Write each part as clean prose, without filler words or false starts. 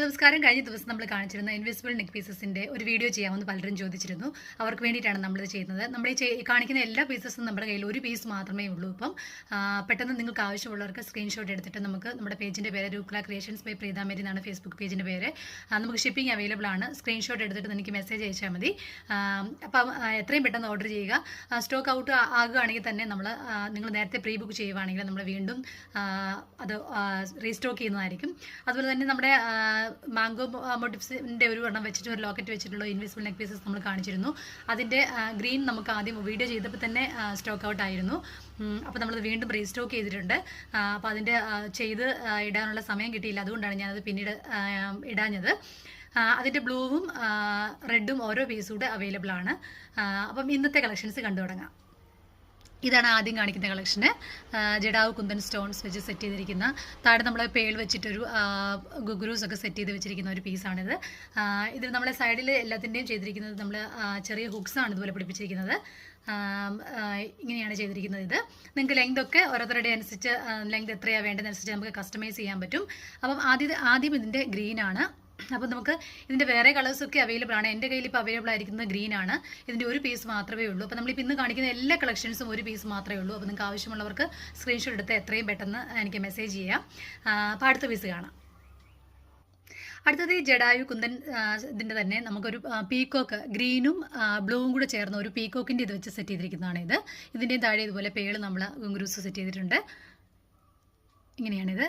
നമസ്കാരം. കഴിഞ്ഞ ദിവസം നമ്മൾ കാണിച്ചിരുന്ന ഇൻവിസിബിൾ നെക്ക് പീസസിൻ്റെ ഒരു വീഡിയോ ചെയ്യാമെന്ന് പലരും ചോദിച്ചിരുന്നു. അവർക്ക് വേണ്ടിയിട്ടാണ് നമ്മളിത് ചെയ്യുന്നത്. നമ്മൾ ഈ കാണിക്കുന്ന എല്ലാ പീസസും നമ്മുടെ കയ്യിൽ ഒരു പീസ് മാത്രമേ ഉള്ളൂ. ഇപ്പം പെട്ടെന്ന് നിങ്ങൾക്ക് ആവശ്യമുള്ളവർക്ക് സ്ക്രീൻഷോട്ട് എടുത്തിട്ട് നമുക്ക് നമ്മുടെ പേജിൻ്റെ പേര് രൂക്ല ക്രിയേഷൻസ് ബൈ പ്രീതാമേരി എന്നാണ് ഫേസ്ബുക്ക് പേജിൻ്റെ പേര്. നമുക്ക് ഷിപ്പിംഗ് അവൈലബിൾ ആണ്. സ്ക്രീൻഷോട്ട് എടുത്തിട്ട് എനിക്ക് മെസ്സേജ് അയച്ചാൽ മതി. അപ്പം എത്രയും പെട്ടെന്ന് ഓർഡർ ചെയ്യുക. സ്റ്റോക്ക് ഔട്ട് ആകുകയാണെങ്കിൽ തന്നെ നിങ്ങൾ നേരത്തെ പ്രീ ബുക്ക് ചെയ്യുകയാണെങ്കിൽ നമ്മൾ വീണ്ടും അത് റീസ്റ്റോക്ക് ചെയ്യുന്നതായിരിക്കും. അതുപോലെ തന്നെ നമ്മുടെ മാംഗോ മോട്ടിവ്സിൻ്റെ ഒരു എണ്ണം വെച്ചിട്ട് ഒരു ലോക്കറ്റ് വെച്ചിട്ടുള്ള ഇൻവിസിബിൾ നെക്ക് പീസസ് നമ്മൾ കാണിച്ചിരുന്നു. അതിൻ്റെ ഗ്രീൻ നമുക്ക് ആദ്യം വീഡിയോ ചെയ്തപ്പോൾ തന്നെ സ്റ്റോക്ക് ഔട്ട് ആയിരുന്നു. അപ്പോൾ നമ്മളത് വീണ്ടും റീസ്റ്റോക്ക് ചെയ്തിട്ടുണ്ട്. അപ്പോൾ അതിൻ്റെ ചെയ്ത് ഇടാനുള്ള സമയം കിട്ടിയില്ല. അതുകൊണ്ടാണ് ഞാനത് പിന്നീട് ഇടാഞ്ഞത്. അതിൻ്റെ ബ്ലൂവും റെഡും ഓരോ പീസും കൂടെ അവൈലബിൾ ആണ്. അപ്പം ഇന്നത്തെ കളക്ഷൻസ് കണ്ടു തുടങ്ങാം. ഇതാണ് ആദ്യം കാണിക്കുന്ന കളക്ഷന്. ജഡാവ് കുന്തൻ സ്റ്റോൺസ് വെച്ച് സെറ്റ് ചെയ്തിരിക്കുന്ന, താഴെ നമ്മൾ പേൾ വെച്ചിട്ടൊരു ഗുഗുരൂസ് ഒക്കെ സെറ്റ് ചെയ്ത് വെച്ചിരിക്കുന്ന ഒരു പീസാണിത്. ഇതിൽ നമ്മളെ സൈഡിൽ എല്ലാത്തിൻ്റെയും ചെയ്തിരിക്കുന്നത് നമ്മൾ ചെറിയ ഹുക്സാണ് ഇതുപോലെ പിടിപ്പിച്ചിരിക്കുന്നത്. ഇങ്ങനെയാണ് ചെയ്തിരിക്കുന്നത്. ഇത് നിങ്ങൾക്ക് ലെങ്ത് ഒക്കെ ഓരോരുത്തരുടെ അനുസരിച്ച് ലെങ്ത് എത്രയാണ് വേണ്ടതനുസരിച്ച് നമുക്ക് കസ്റ്റമൈസ് ചെയ്യാൻ പറ്റും. അപ്പം ആദ്യം ഇതിൻ്റെ ഗ്രീനാണ്. അപ്പോൾ നമുക്ക് ഇതിൻ്റെ വേറെ കളേഴ്സൊക്കെ അവൈലബിൾ ആണ്. എൻ്റെ കയ്യിൽ ഇപ്പോൾ അവൈലബിൾ ആയിരിക്കുന്നത് ഗ്രീനാണ്. ഇതിൻ്റെ ഒരു പീസ് മാത്രമേ ഉള്ളൂ. അപ്പോൾ നമ്മളിപ്പോൾ ഇന്ന് കാണിക്കുന്ന എല്ലാ കളക്ഷൻസും ഒരു പീസ് മാത്രമേ ഉള്ളൂ. അപ്പോൾ നിങ്ങൾക്ക് ആവശ്യമുള്ളവർക്ക് സ്ക്രീൻഷോട്ട് എടുത്ത് എത്രയും പെട്ടെന്ന് എനിക്ക് മെസ്സേജ് ചെയ്യാം. അപ്പോൾ അടുത്ത പീസ് കാണാം. അടുത്തത് ഈ ജഡായു കുന്തൻ ഇതിൻ്റെ തന്നെ നമുക്കൊരു പീക്കോക്ക് ഗ്രീനും ബ്ലൂവും കൂടെ ചേർന്ന ഒരു പീക്കോക്കിൻ്റെ ഇത് വെച്ച് സെറ്റ് ചെയ്തിരിക്കുന്നതാണ്. ഇതിൻ്റെയും താഴെ ഇതുപോലെ പേള് നമ്മൾ ഗുങ്കുരൂസ് സെറ്റ് ചെയ്തിട്ടുണ്ട്. ഇങ്ങനെയാണിത്.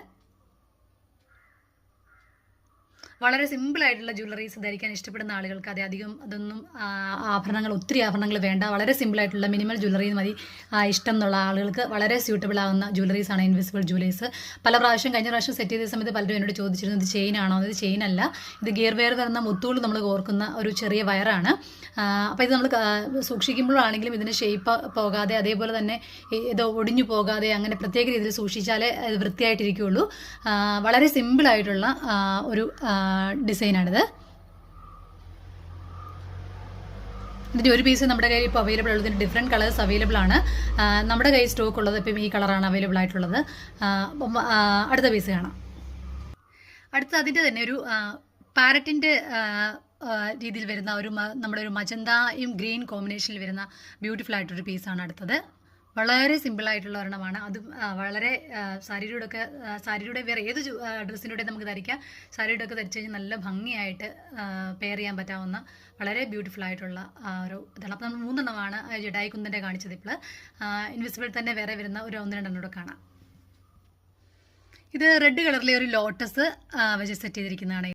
വളരെ സിമ്പിളായിട്ടുള്ള ജ്വല്ലറീസ് ധരിക്കാൻ ഇഷ്ടപ്പെടുന്ന ആളുകൾക്ക് അതൊന്നും ഒത്തിരി ആഭരണങ്ങൾ വേണ്ട. വളരെ സിമ്പിളായിട്ടുള്ള മിനിമൽ ജ്വല്ലറി മതി ഇഷ്ടം എന്നുള്ള ആളുകൾക്ക് വളരെ സ്യൂട്ടബിൾ ആവുന്ന ജ്വല്ലറീസാണ് ഇൻവിസിബിൾ ജ്വല്ലേഴ്സ്. കഴിഞ്ഞ പ്രാവശ്യം സെറ്റ് ചെയ്ത സമയത്ത് പലരും എന്നോട് ചോദിച്ചിരുന്നു ഇത് ചെയിനാണോ? ഇത് ചെയിനല്ല, ഇത് ഗിയർ വെയർ വരുന്ന മുത്തുകൾ നമ്മൾ കോർക്കുന്ന ഒരു ചെറിയ വയറാണ്. അപ്പോൾ ഇത് നമ്മൾ സൂക്ഷിക്കുമ്പോഴാണെങ്കിലും ഇതിന് ഷേപ്പ് പോകാതെ, അതേപോലെ തന്നെ ഇത് ഒടിഞ്ഞു പോകാതെ, അങ്ങനെ പ്രത്യേക രീതിയിൽ സൂക്ഷിച്ചാലേ ഇത് വൃത്തിയായിട്ടിരിക്കുകയുള്ളൂ. വളരെ സിമ്പിളായിട്ടുള്ള ഒരു ഡിസൈനാണിത്. ഇതിൻ്റെ ഒരു പീസ് നമ്മുടെ കയ്യിൽ ഇപ്പോൾ അവൈലബിൾ ഉള്ളത്. ഇതിൻ്റെ ഡിഫറെൻറ്റ് കളേഴ്സ് അവൈലബിൾ ആണ്. നമ്മുടെ കയ്യിൽ സ്റ്റോക്ക് ഉള്ളത് ഇപ്പം ഈ കളറാണ് അവൈലബിൾ ആയിട്ടുള്ളത്. അപ്പം അടുത്ത പീസ് കാണാം. അടുത്ത അതിൻ്റെ തന്നെ ഒരു പാരറ്റിൻ്റെ രീതിയിൽ വരുന്ന നമ്മുടെ ഒരു മജന്തയും ഗ്രീൻ കോമ്പിനേഷനിൽ വരുന്ന ബ്യൂട്ടിഫുൾ ആയിട്ടൊരു പീസാണ് അടുത്തത്. വളരെ സിമ്പിളായിട്ടുള്ള ഒരെണ്ണമാണ്. അത് വളരെ സാരിയുടെ വേറെ ഏത് ഡ്രസ്സിലൂടെ നമുക്ക് ധരിക്കാം. സാരിയുടെ ഒക്കെ ധരിച്ചു കഴിഞ്ഞാൽ നല്ല ഭംഗിയായിട്ട് പെയർ ചെയ്യാൻ പറ്റാവുന്ന വളരെ ബ്യൂട്ടിഫുൾ ആയിട്ടുള്ള ഒരു ഇതാണ്. അപ്പോൾ നമ്മൾ 3 എണ്ണമാണ് ജഡായി കുന്തൻ്റെ കാണിച്ചത്. ഇപ്പോൾ ഇൻവിസിബിൾ തന്നെ വേറെ വരുന്ന ഒരു 1-2 എണ്ണം കൂടെ കാണാം. ഇത് റെഡ് കളറിലെ ഒരു ലോട്ടസ് വെച്ച് സെറ്റ് ചെയ്തിരിക്കുന്നതാണ്.